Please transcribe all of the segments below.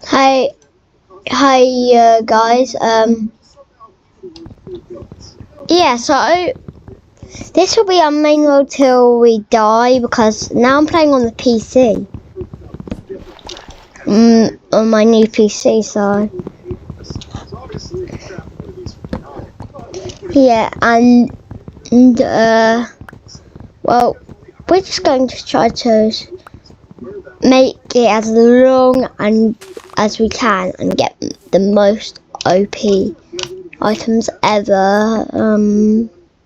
Hi, guys. Yeah. So this will be our main world till we die because now I'm playing on the PC. On my new PC. So yeah, and well, we're just going to try to make it as long and as we can and get the most OP items ever.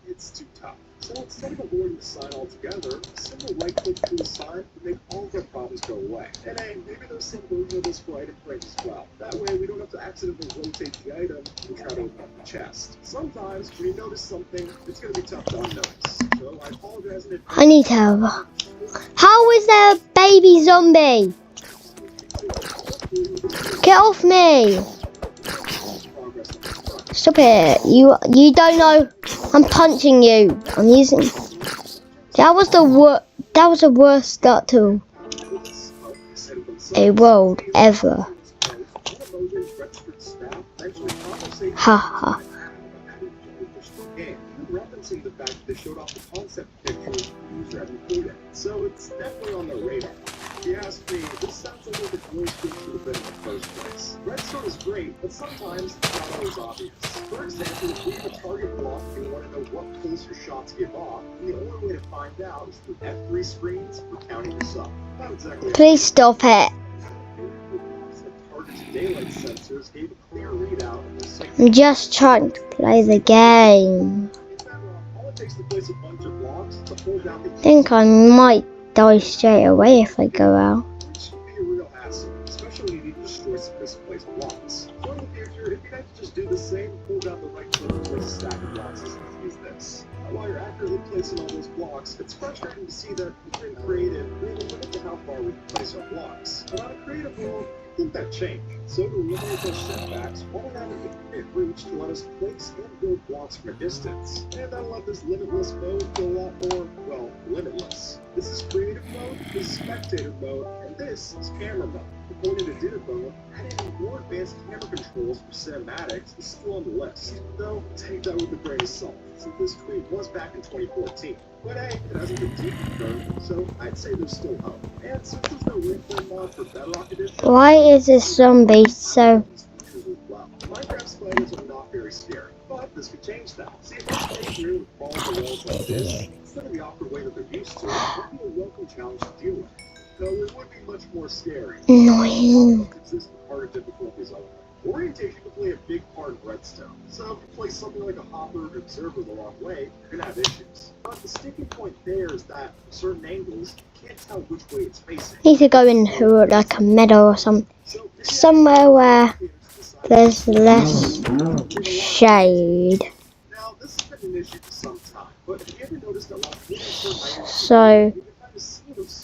It's too tough. So instead of avoiding the sign altogether, simply right-click through the sign to make all of our problems go away. And hey, maybe there's some version of this for item frames as well. That way we don't have to accidentally rotate the item and try to open up the chest. Sometimes when you notice something, it's going to be tough to unnotice. So I apologize in advance. I need help. How is there a baby zombie? Get off me! Stop it! You don't know. I'm punching you. I'm using. That was the worst start to a world ever. Ha ha. Referencing the fact they showed off the concept pictures the user had included, so it's definitely on their radar. If you ask me, this sounds like what the close thing should have been in the first place. Redstone is great, but sometimes it's not always obvious. For example, if you have a target block and you want to know what pulls your shots give off, the only way to find out is through F3 screens or counting yourself. Not exactly. Please stop it. Target's daylight sensors gave a clear readout of the signal. I'm just trying to play the game. I think I might die straight away if I go out. Which can be a real hassle, especially when you need to destroy some misplaced blocks. So in the future, it'd be nice to just do the same, pull down the right click and place a stack of blocks as easy as this. While you're accurately placing all those blocks, it's frustrating to see that even in creative, we have a limit to how far we can place our blocks. But on a creative world, I think that changed. So to eliminate those setbacks, why not have an infinite reach to let us place and build blocks from a distance? And that'll let this limitless mode feel a lot more, well, limitless. This is creative mode, this is spectator mode, and this is camera mode. According to Dinner Mode, adding more advanced camera controls for cinematics is still on the list. Though, take that with a grain of salt, since this tweet was back in 2014. But hey, it hasn't been deep confirmed, so I'd say there's still hope. And since there's no replay mod for Bedrock Edition, Why is this zombie so... Minecraft spiders are not very scary, but this could change that. See, if they stay through and fall into walls like this, instead of the awkward way that they're used to, it would be a welcome challenge to deal with. Though it would be much more scary. Annoying. Exists with harder difficulties only. Orientation can play a big part in Redstone, so if you place something like a hopper or observer the wrong way, you're gonna have issues. But the sticking point there is that at certain angles, you can't tell which way it's facing. Need to go into like a meadow or something. Somewhere where there's less shade. Now, this has been an issue for some time, but have you ever noticed that while So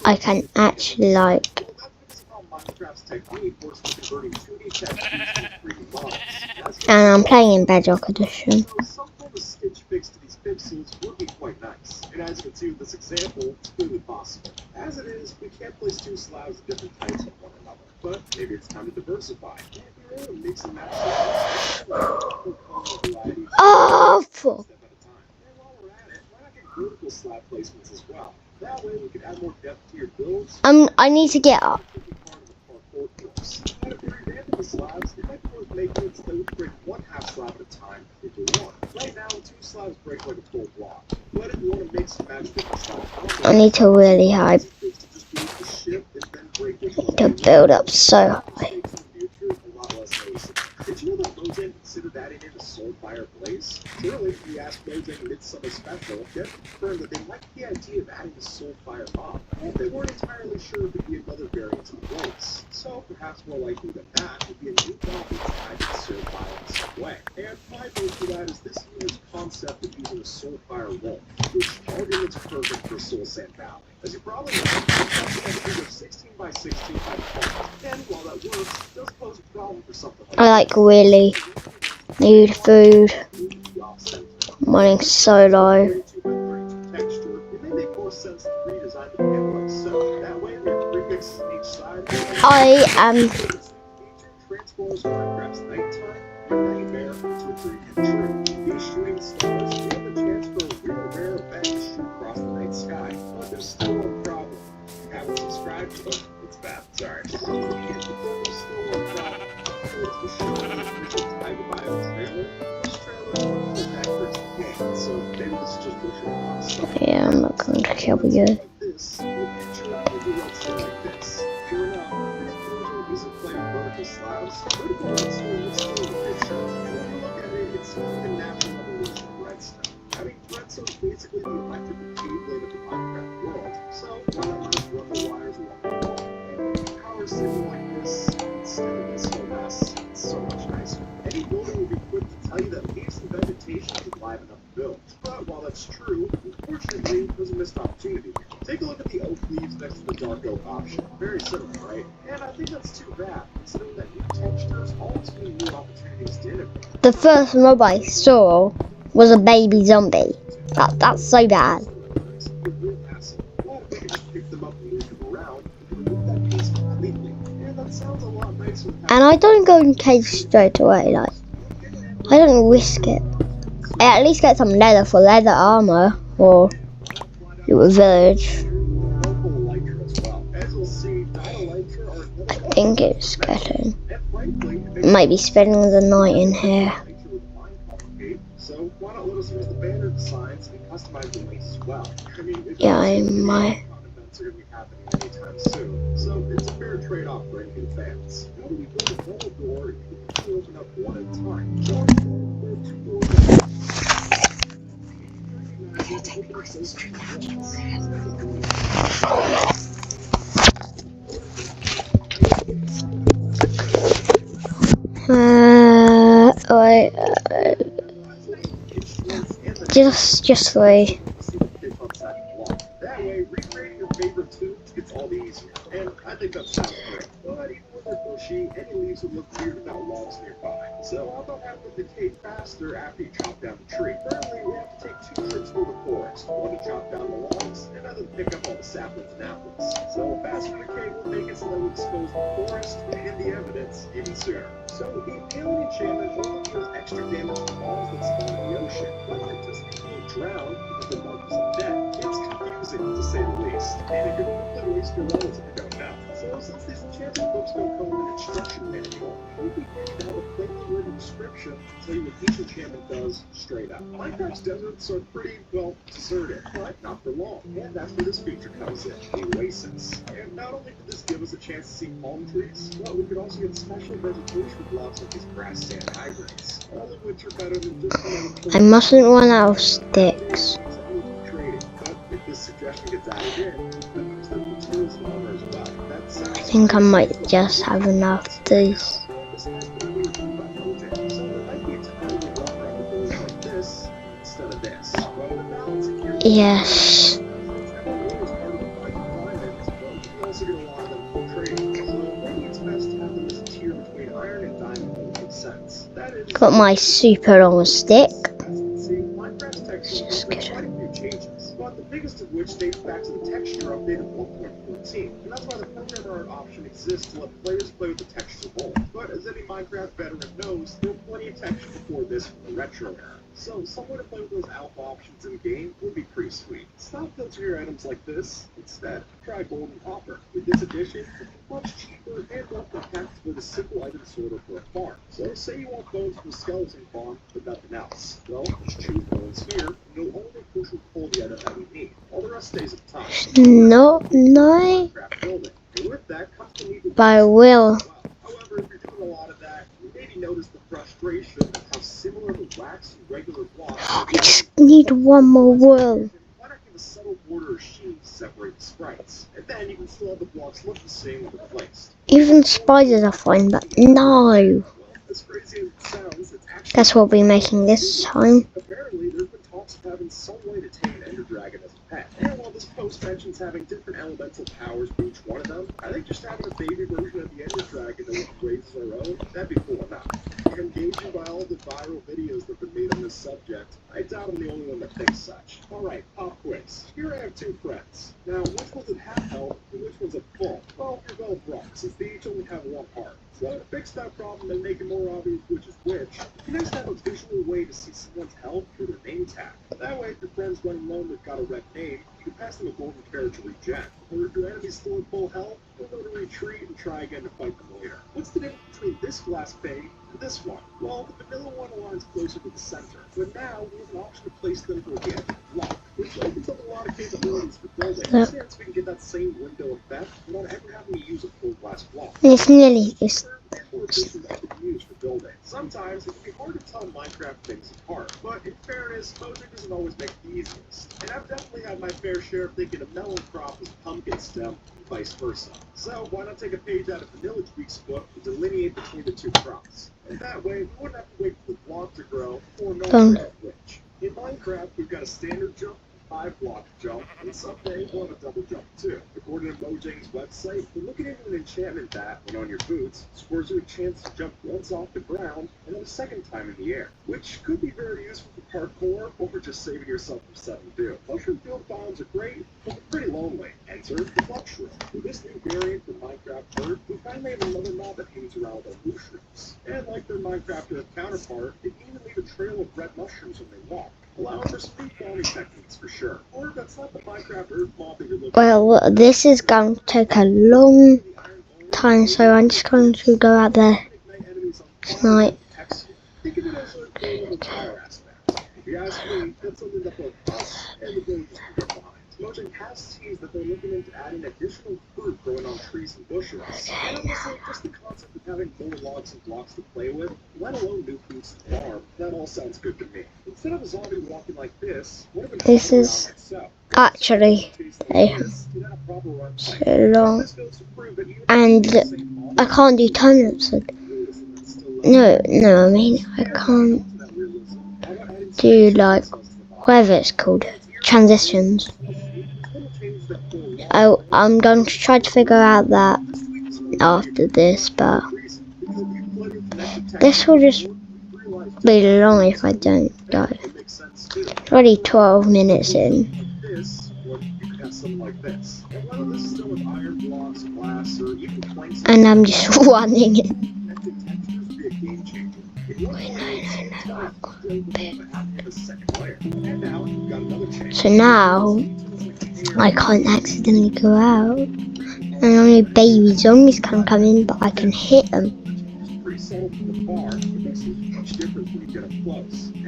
I can actually like... And I'm playing in Bedrock Edition. Some form of stitch fix to these pixels would be quite nice. And as you can see with this example, it's clearly possible. As it is, we can't place two slabs of different types on one another. But maybe it's time to diversify. Mix and match. Oh, fuck. And while we're at it, why not get vertical slab placements as well? That way we can add more depth to your builds. I need to get up. And if you're revamping the slabs, it might be worth making it so that we can break one half slab at a time if you want. Right now, two slabs break like a full block. But if you want to mix and match different slabs, I need to really high. To build up so high. Did you know that Mojang considered adding in a Soulfire Blaze? Clearly, if we asked Mojang Midsummer Special, they confirmed that they liked the idea of adding a Soulfire mob. And they weren't entirely sure if it would be another variant of the Blaze. So, perhaps more likely than not, it would be a new mob tied to Soulfire in some way. And my vote for that is this unit's concept of using a Soulfire wolf, which already looks perfect for Soul Sand Valley. As you probably know, it's a 16 by 16 by 20. And while that works, it does pose a problem for something like I like really need food. I'm running so low. texture. It may make more sense to redesign the game like so. That way, we have 3 mixes on each side. I am. Transformers Minecraft's nighttime and nightmare to a dream come true. These shooting stars give the chance for a real rare event to shoot across the night sky. But there's still one problem. You haven't subscribed? Oh, it's bad. Sorry. There's still one problem. It's the show the official Tiger Bio trailer. This trailer is not full backwards game, so maybe this is just pushing a lot of stuff. Yeah, I'm not going to kill you. This will picture over what's like this. Sure enough, isn't playing vertical slabs. Vertical redstone is still in the picture. And when you look at it, it's sort of a natural evolution of redstone. I mean, redstone is basically the electrical cabling of the Minecraft world. So why not just run the wires along the wall? And with a power signal like this, instead of this whole mess, it's so much nicer. Any builder would be quick to tell you that leaves and vegetation is live enough to build. But while that's true, unfortunately, there's a missed opportunity. Take a look at the oak leaves next to the dark oak option. Very simple, right? And I think that's too bad, considering that new textures always bring new opportunities to innovate. The first mob I saw was a baby zombie. That's so bad. Well, we can just pick them up and move them around and remove that piece completely. And that sounds a lot nicer. And I don't go in cage straight away, like, I don't risk it. I at least get some leather for leather armor, or do a village. I think it's getting. Might be spending the night in here. So why not let us use the banner designs and customize the links as well? I mean, Yeah, I might. events are going to be happening anytime soon, so it's a fair trade-off for any new fans. Now when you build a double door, you can open up one at a time. So there are two doors. Just three. That way, recreating your favorite tubes gets all the easier. And I think that sounds great. But even when they're bushy, any leaves would look weird without logs nearby. So how about having them decay faster after you chop down the tree? Currently, we have to take 2 trips through the forest. One to chop down the logs, and another to pick up all the saplings and apples. So faster decay will make it so that we expose the forest and the evidence even sooner. So the impaling enchantment only deals extra damage to balls that spawn in the ocean, but it doesn't mean drown because the mark is dead. It's confusing to say the least, and it could completely waste your levels if you don't know. So since these enchanted books don't come with an instruction manual, we begin to have a plainly written description to tell you what each enchantment does straight up. Minecraft's deserts are pretty, well, deserted, but not for long. And that's where this feature comes in, the Oasis. And not only could this give us a chance to see palm trees, but we could also get special vegetation blocks like these grass sand hybrids. All of which are better than just another I mustn't run out of sticks. if this suggestion gets added in, then there's the materials and armor as well. That sounds I think I might just have enough of these. this has been weird for my project, so there might be a time to walk around the village like this instead of this. But the balance of your Yes. also get a lot of them for trading. So maybe it's best to have them as a tier between iron and diamond that makes sense. That is Got my super long stick. See, Minecraft's texture has Just been kidding. quite a few changes, but the biggest of which dates back to the texture update of 1.14, and that's why the programmer art option exists to let players play with the texture whole. But as any Minecraft veteran knows, there were plenty of texture before this from the retro era. So someone to play with those alpha options in game would be pretty sweet. Stop filtering your items like this. Instead, try gold and copper. With this addition, it's much cheaper and more compact with a simple item sorter for a farm. So say you want bones from a skeleton farm, but nothing else. Well, just choose bones here, and you'll only push and pull the item that we need. All the rest stays at the top. No. Minecraft building. And with that comes the need to But I will. However, if you're doing a lot of that, you maybe notice the frustration of how similar the wax and regular blocks are. I just need one more world. Why not give a subtle border or sheen to separate the sprites? And then you can still have the blocks look the same when they're placed. Even spiders are fine, but no. Well, as crazy as it sounds, it's actually... That's what we'll be making this time. Apparently, there's been talks of having some way to tame an ender dragon as a pet. And while this post mentions having different elemental powers for each one of them, I think just having a baby version of the ender dragon that raises our own, that'd be cool enough. And gauging by all the viral videos that have been made on this subject, I doubt I'm the only one that thinks such. Alright, pop quiz. Here I have 2 friends. Now, which one's at half health and which one's at full? Well, you're both wrong. since they each only have one heart. So to fix that problem and make it more obvious which is which, you guys have a visual way to see someone's health through their name tag. That way, if your friend's running low and they've got a red name, you can pass them a golden carrot to regen. Or if your enemy's still at full health, they'll know to retreat and try again to fight them later. What's the difference between this glass pane and this one? Well, the vanilla one aligns closer to the center, but now we have an option to place them toward the edge of the block, which opens up a lot of capabilities for building, since we can get that same window effect without ever having to use a full glass block. It's nearly just. Sometimes it can be hard to tell Minecraft things apart, but in fairness, Mojang doesn't always make the easiest. And I've definitely had my fair share of thinking a melon crop is a pumpkin stem, and vice versa. So why not take a page out of Vanilla Tweak's book and delineate between the two crops? And that way, we wouldn't have to wait for the block to grow or know which. In Minecraft, we've got a standard jump, 5-block jump, and someday we'll have a double jump too. According to Mojang's website, we're looking into an enchantment that, when on your boots, scores you a chance to jump once off the ground and then a second time in the air, which could be very useful for parkour or for just saving yourself from sudden doom. Mushroom field biomes are great, but they're pretty lonely. Enter the mushroom. With this new variant for Minecraft Earth, we finally have another mob that hangs around with our mushrooms. And like their Minecraft Earth counterpart, they can even leave a trail of red mushrooms when they walk, allowing for some farming techniques for sure. Or that's not the Minecraft Earth mob that you're looking for. Well, this is going to take a long time, so I'm just going to go out there tonight. Think of it as a game of fire aspect. If you ask me, that's something that both us and the villagers can get behind. Mojang has teased that they're looking into adding additional fruit growing on trees and bushes. And honestly, just the concept of having more logs and blocks to play with, let alone new foods to farm, that all sounds good to me. Instead of a zombie walking like this, what if This is actually so long, and I can't do time lapse. No, I mean I can't do like whatever it's called, transitions. I'm going to try to figure out that after this, but this will just be long if I don't die. It's already 12 minutes in. And I'm just running it. So now I can't accidentally go out, and only baby zombies can come in, but I can hit them.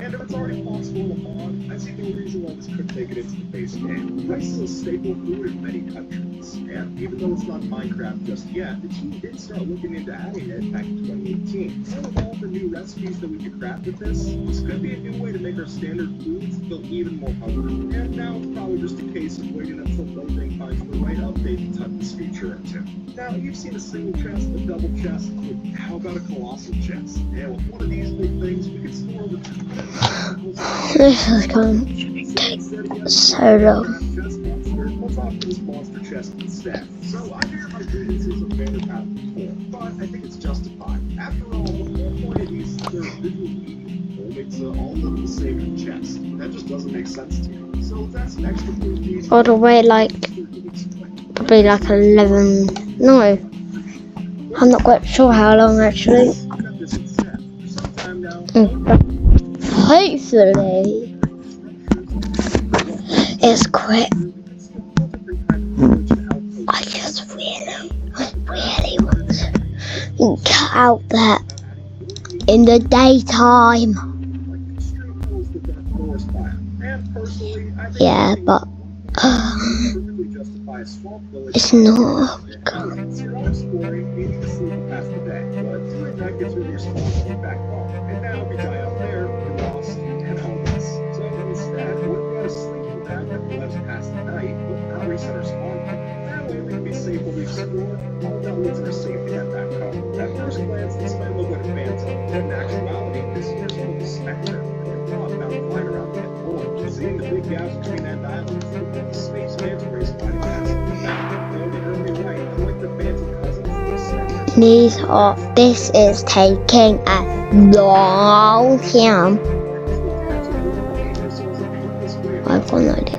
And if it's already possible in the mod, I see no reason why this couldn't make it into the base game. Rice is a staple food in many countries, and even though it's not Minecraft just yet, the team did start looking into adding it back in 2018. So with all the new recipes that we could craft with this could be a new way to make our standard foods feel even more hungry. And now it's probably just a case of waiting until Mojang finds the right update to tuck this feature into. Now, you've seen a single chest, a double chest, but how about a colossal chest? And with one of these big things, we can store over 200 This is going to take so long. Let's opt for this monster chest instead. So I hear my grievances of better path before, but I think it's justified. After all, the whole point of these is they're visual medium, makes all of them the same in the chest. That just doesn't make sense to me. So that's an extra food. All the way probably like 11. No, I'm not quite sure how long actually. Hopefully it's quick. I just really want to get out there in the daytime. Yeah, but it's not. This is taking a long time. I've got no idea.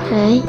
Okay.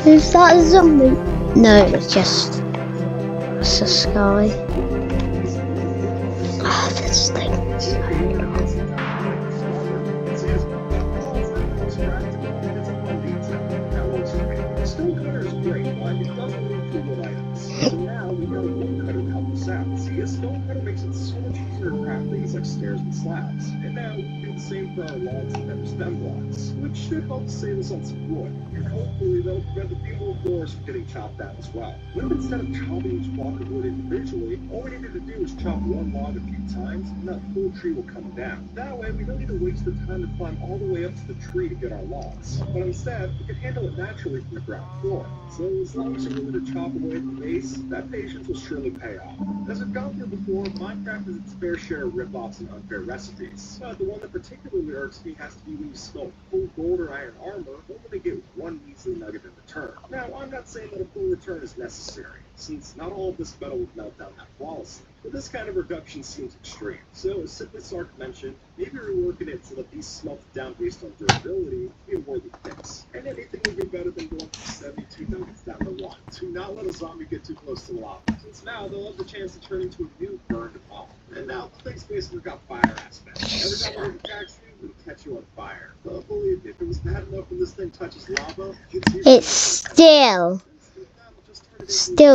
Is that a zombie? No, it's just a sky. Ah, this thing. Stonecutter is great, but it doesn't work for wood items. So now we know woodcutter to help us out. See, a stonecutter makes it so much easier to craft things like stairs and slabs. And now we can do the same for our logs and better stem blocks, which should help save us on some wood. And hopefully that'll prevent the people of forest from getting chopped down as well. What if instead of chopping each block of wood individually, all we needed to do is chop one log a few times and that whole tree will come down. That way we don't need to waste the time to climb all the way up to the tree to get our logs. But instead, we can handle it naturally from the ground floor. So as long as you're willing to chop away at the base, that patience will surely pay off. As we've gone through before, Minecraft has its fair share of rip-offs and unfair recipes. But the one that particularly irks me has to be when you smelt full gold or iron armor, only to get one measly nugget in return. Now, I'm not saying that a full return is necessary, since not all of this metal would melt down that flawlessly. But this kind of reduction seems extreme. So, as Simply Sark mentioned, maybe reworking it so that these smelt down based on durability would be a worthy fix. And anything would be better than going from 72 nuggets down to 1. Do not let a zombie get too close to the lava, since now they'll have the chance to turn into a new burned bomb. And now the thing's basically got fire aspect. Every time it attacks you, it'll catch you on fire. But believe me, if it was bad enough when this thing touches lava, It's still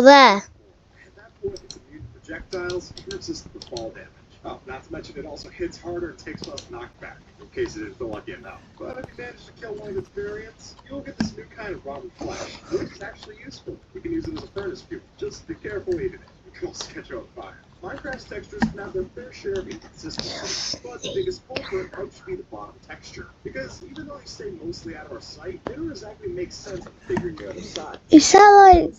there. At that point, it's immune to projectiles and resistant to fall damage. Oh, not to mention it also hits harder and takes less knockback, in case it didn't feel lucky enough. But if you manage to kill one of its variants, you'll get this new kind of rotten flesh, which is actually useful. You can use it as a furnace fuel. Just be careful eating it. It can also catch you on fire. Minecraft's textures can have their fair share of inconsistency, but the biggest culprit might just be the bottom texture. Because even though they stay mostly out of our sight, they don't exactly make sense when figuring the other side. Is that like,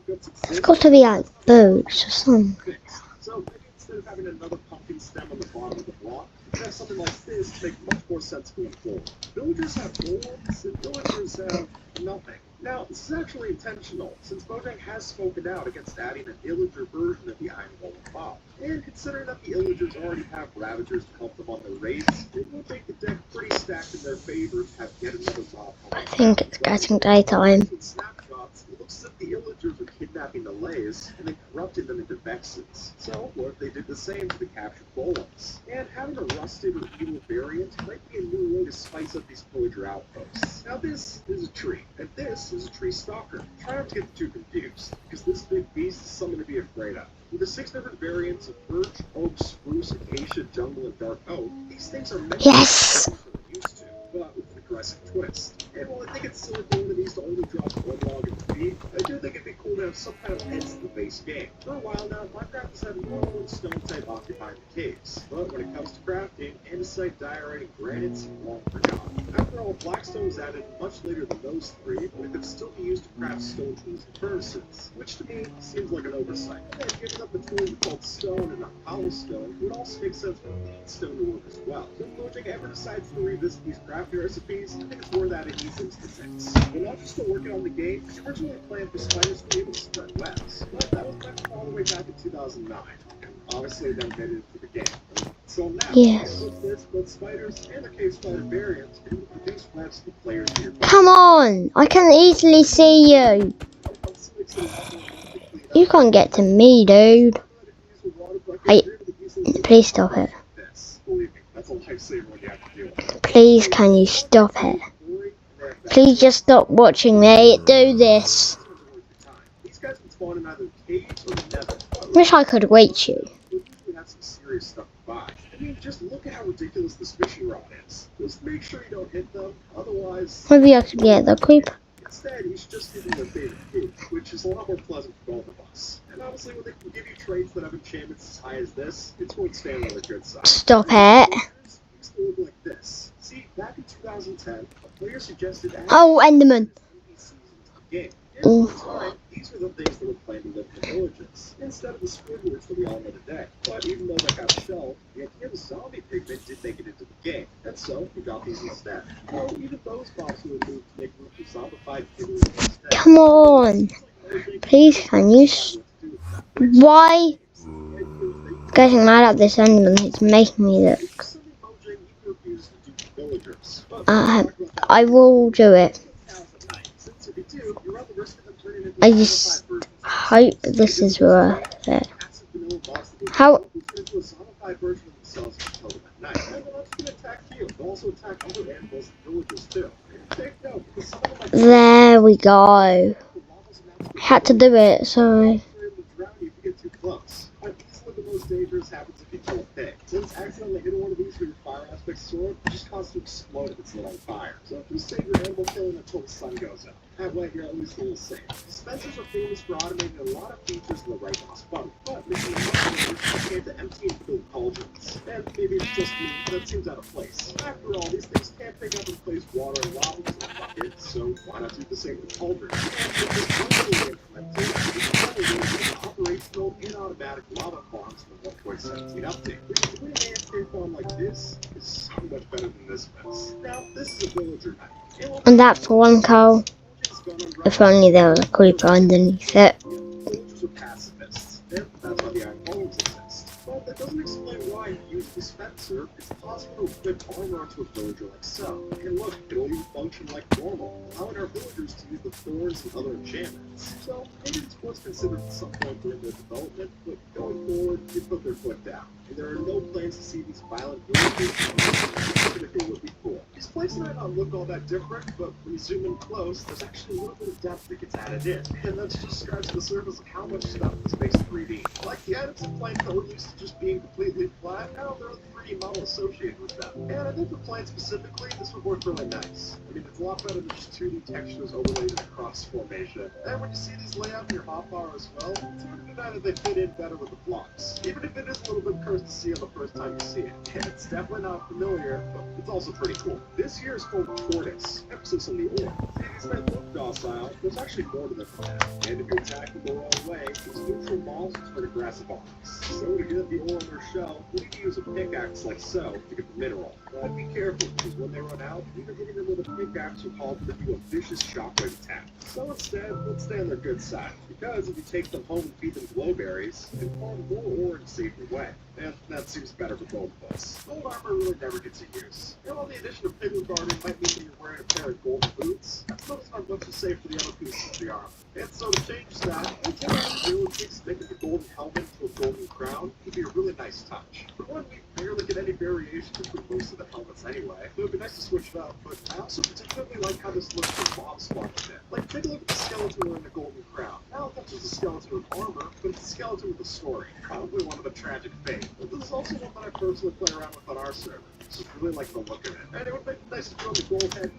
it's got to be like boots or something. So maybe instead of having another pumpkin stem on the bottom of the block, you can have something like this to make much more sense going forward. Villagers have golems and villagers have nothing. Now, this is actually intentional, since Mojang has spoken out against adding an Illager version of the Iron Golem mob. And considering that the Illagers already have Ravagers to help them on their raids, it will make the deck pretty stacked in their favor to have yet another mob. I think it's getting daytime. In snapshots, it looks as if the Illagers are kidnapping the Lays and then corrupting them into Vexes. So, what if they did the same to the captured golems? And having a rusted or evil variant might be a new way to spice up these pillager outposts. Now this is a tree, and this is a tree stalker. Try not to get too confused, because this big beast is something to be afraid of. With the 6 different variants of birch, oak, spruce, acacia, jungle, and dark oak, these things are meant Yes! to be we're used to, but with an aggressive twist. And while I think it's silly for one of these to only drop one log and feed, I do think it'd be cool to have some kind of heads in the base game. For a while now, Minecraft has had normal and stone type occupying the caves, but when it comes to crafting, andesite, diorite, and granite seem long forgotten. After all, blackstone was added much later than those three, but it could still be used to craft stone tools and furnaces, which to me seems like an oversight. And giving up the tools called stone and not hollow stone would also make sense for stone to work as well. So if Mojang ever decides to revisit these crafting recipes, I think it's worth adding these instances. We're not just still working on the game, we originally planned for spiders to be able to spread webs, but that was back all the way back in 2009. Obviously, then made it into the game. So now, Yes. both spiders and the cave spider variants can produce webs for players near. Come on! I can easily see you. You can't get to me, dude. Please stop it. Please, can you stop it? Please just stop watching me do this. These guys would spawn in either caves or the nether. Wish I could reach you. We have some serious stuff to buy. I mean, just look at how ridiculous this fishing rod is. Just make sure you don't hit them, otherwise... Maybe I could get the creep. Instead, you should just give them their favorite food, which is a lot more pleasant for both of us. And honestly, when they can give you traits that have enchantments as high as this, it's going to stand on the good side. Stop it. Used to look like this. See, back in 2010, a player suggested adding Oh, Enderman. NPCs into the game. And at the time, these were the things that were planned to live in the villages, instead of the squidwards that we all know today. But even though that got shelved, the idea of the zombie pigment did make it into the game, and so we got these instead. Well, even those mobs were removed to make room for zombified pigment instead. Come on. Please, can you... Why? Getting mad at this Enderman. It's making me look. I will do it. Since if you do, your other I just hope this is worth it. How? There we go. I had to do it, sorry. Dangerous happens if you kill a pig. Since accidentally hitting one of these with your fire aspect sword, it just causes to explode if it's lit on fire. So just save your animal killing until the sun goes up. That way you're at least a little safe. Dispensers are famous for automating a lot of features in the right spot, but making them much easier to empty and fill cauldrons. And maybe it's just me, but that seems out of place. After all, these things can't pick up and place water and lava in a bucket, so why not do the same with cauldrons? And with this one operational and automatic lava farms from 1.17 update. Because doing an AFK farm like this is so much better than this mess. Now, this is a villager night. And that for one cow. If only there was a creeper underneath it. Villagers are pacifists. And that's why the iron golems exist. But that doesn't explain why if you use dispenser, it's possible to equip armor onto a villager like so. And look, it'll even function like normal, allowing our villagers to use the thorns and other enchantments. So maybe this was considered at some point during their development, but going forward, they put their foot down. And there are no plans to see these violent villagers, even if it would be cool. These places might not look all that different, but when you zoom in close, there's actually a little bit of depth that gets added in. And that's just scratching the surface of how much stuff this makes 3D. Like the items and plants that were used to just being completely flat, now there are 3D models associated with them. And I think for plants specifically, this would work really nice. I mean, it's a lot better than just 2D textures overlaid in a cross formation. And when you see these lay out in your hotbar as well, it's hard to deny that they fit in better with the blocks. Even if it is a little bit cursed to see it the first time you see it. And it's definitely not familiar, but it's also pretty cool. This here is called Tortoise, emphasis on the ore. See, these men look docile, there's actually more to them than that. And if you attack them the wrong way, these neutral balls turn aggressive on us. So to get the ore on their shell, we need to use a pickaxe like so to get the mineral. But be careful, because when they run out, even hitting them with a pickaxe will cause them to do a vicious shockwave attack. So instead, let's stay on their good side, because if you take them home and feed them glowberries, you can farm more ore in a safer way. And that seems better for both of us. Gold armor really never gets a use. And while the addition of Piglin Garden might mean that you're wearing a pair of golden boots, that's still not much to say for the other pieces of the armor. And so to change that, I think the real takes making the golden helmet to a golden crown would be a really nice touch. For one, we barely get any variation between most of the helmets anyway, so it'd be nice to switch it up, but I also particularly like how this looks for mob spawn a bit. Like, take a look at the skeleton wearing the golden crown. Now it's not just a skeleton with armor, but it's a skeleton with a story. Probably one of a tragic fate. But this is also one that I personally play around with on our server. Just really like the look of it. And it would make it nice to throw the gold head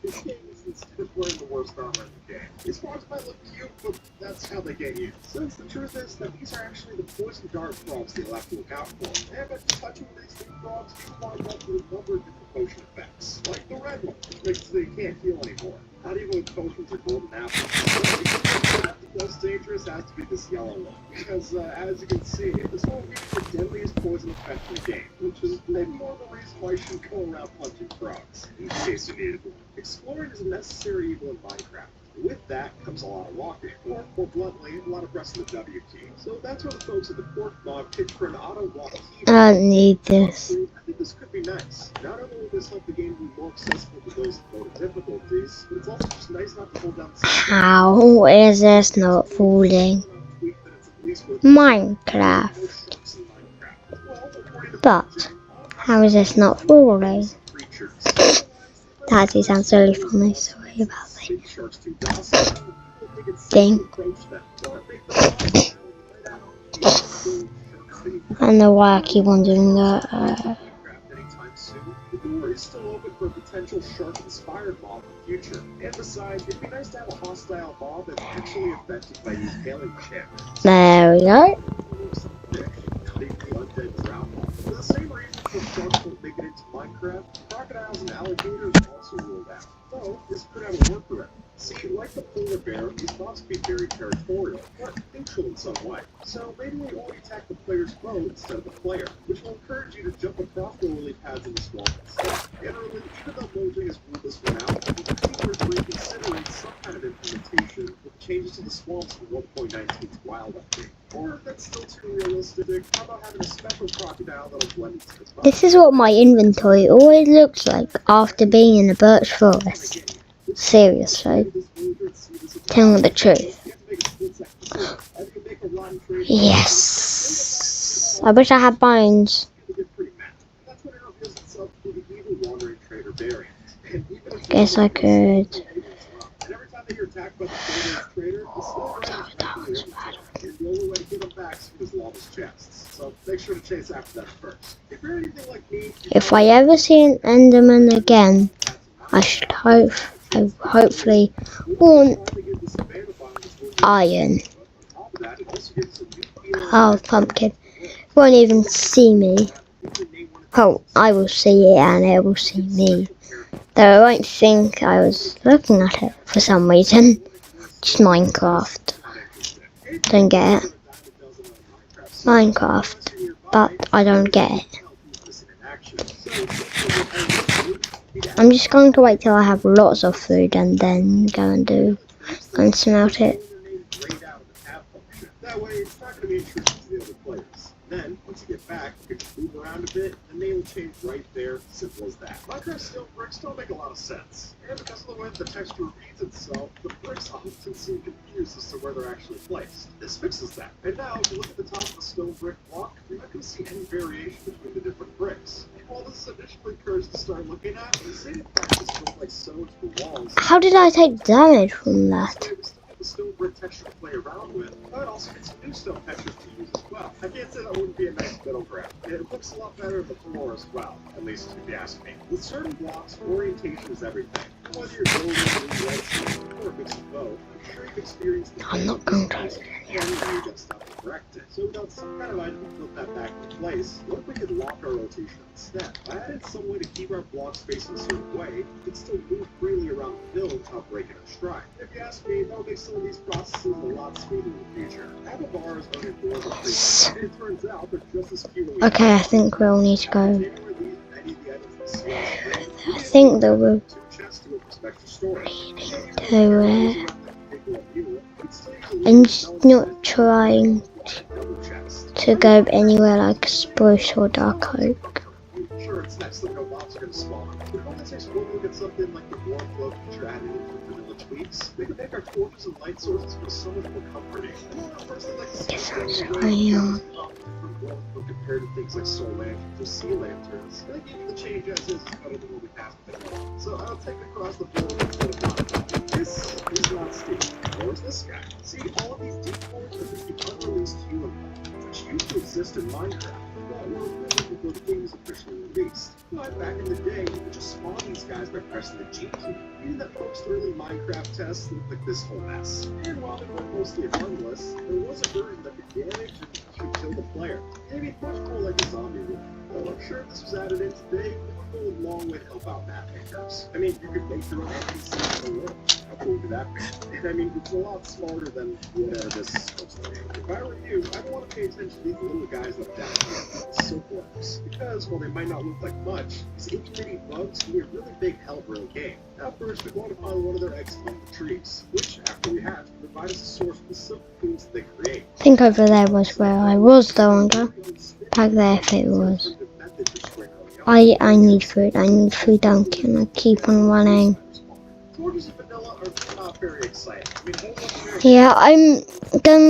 this game is instead of wearing the worst armor in the game. These forms might look cute, but that's how they get used. Since the truth is that these are actually the poison dart frogs that you'll have to look out for. And by touching these big frogs, you can wind up with a number of different potion effects. Like the red one, which makes it so you can't heal anymore. Not even with potions or golden apples. The most dangerous has to be this yellow one, because as you can see, this one gives the deadliest poison effect in the game, which is maybe more of the reason why you shouldn't go around punching frogs, in case you needed one. Exploring is a necessary evil in Minecraft. With that comes a lot of walking, or more bluntly, a lot of pressing the W key. So that's where the folks at the Pork Mob pitched for an auto walk key. I don't need this. I think this could be nice. Not only will this help the game be more accessible to those with lower difficulties, but it's also just nice not to hold down the How is this not falling? Minecraft. But how is this not falling? That actually sounds really funny, sorry about that. Ding. I don't know why I keep on doing that. Is still open for a potential shark-inspired mob in the future. And besides, it'd be nice to have a hostile mob that's actually affected by these hailing enchantments. There we go. For the same reason that sharks won't make it into Minecraft, crocodiles and alligators are also ruled out. So, this could have a workaround. See, like the polar bear, these mobs can be very territorial, but neutral in some way. So maybe we only attack the player's boat instead of the player, which will encourage you to jump across the lily pads in the swamp instead. Generally, even though Mojang has ruled this one out, I think we're reconsidering some kind of implementation with changes to the swamps from 1.19's Wild Update. Or if that's still too realistic, how about having a special crocodile that'll blend into the boat? This is what my inventory always looks like after being in a birch forest. Seriously. Tell me the truth. Yes. I wish I had bones. Guess I could. Oh, that was bad. And the only way to get them back is lava's chests. So make sure to chase after them first. If you're anything like me, If I ever see an Enderman again, I should hopefully want iron. Oh, pumpkin. Won't even see me. Oh, I will see it and it will see me. Though I won't think I was looking at it for some reason. Just Minecraft. Don't get it. Minecraft. But I don't get it. I'm just going to wait till I have lots of food and then go and smelt it. That way, it's not going to be intrusive to the other players. Then, once you get back, you can just move around a bit, and they will change right there. Simple as that. Minecraft stone bricks don't make a lot of sense. And because of the way the texture repeats itself, the bricks often seem confused as to where they're actually placed. This fixes that. And now, if you look at the top of the stone brick block, you're not going to see any variation between the different bricks. And while this is initially encouraged to start looking at, the same practice don't like sewn to the walls. How did I take damage from that? The stone brick texture to play around with, but also get some new stone textures to use as well. I can't say that wouldn't be a nice middle ground. It looks a lot better in the floor as well, at least if you ask me. With certain blocks, orientation is everything. Whether you're building a new redstone or a mix of both, I'm sure you've experienced the I'm not going to try to do you get stuff to correct it. So without some kind of item to put that back in place, what if we could lock our rotation instead? If I added some way to keep our blocks facing a certain way, we could still move freely around the build without breaking our stride. If you ask me, that would make some of these processes a lot smoother in the future. Apple bars are an adorable creature, and it turns out they're just as cute. Okay, I think we'll need to go. I think that we're needing to I'm just not trying to go anywhere like Spruce or Dark Oak. Sure, it's next that no mobs are going to spawn. But it only takes one look at something like the warm glow feature added into vanilla tweaks. They could make our torches and light sources feel so much more comforting. And one person like to see compared to things like soul lanterns or sea lanterns. I think even the change as is better than what we have before. So I'll take across the board instead of not. This is not Steve. Or is this guy? See, all of these decoys are just the unreleased human ones, which used to exist in Minecraft. But were really before the game was officially released. But back in the day, you could just spawn these guys by pressing the G key. Meaning that most early Minecraft tests looked like this whole mess. And while they were mostly harmless, there was a version that could damage and could kill the player. Maybe much more like a zombie would. Well, I'm sure if this was added in today, it would go a long way to help out map makers. I mean, you could make your own NPCs in the world. How cool would that be? And I mean, it's a lot smarter than whatever this is supposed to be. If I were you, I'd want to pay attention to these little guys up down here, the silkworms. Because, while they might not look like much, these itty-bitty bugs can be a really big help in a game. Now, first, we want to find one of their eggs among the trees, which, after we hatch, will provide us a source of the silk foods they create. I think over there was where I was the longer. Back there if it was. I need food. I need food, Duncan. I keep on running. Torches and vanilla are not very exciting. I mean, Yeah, I'm gonna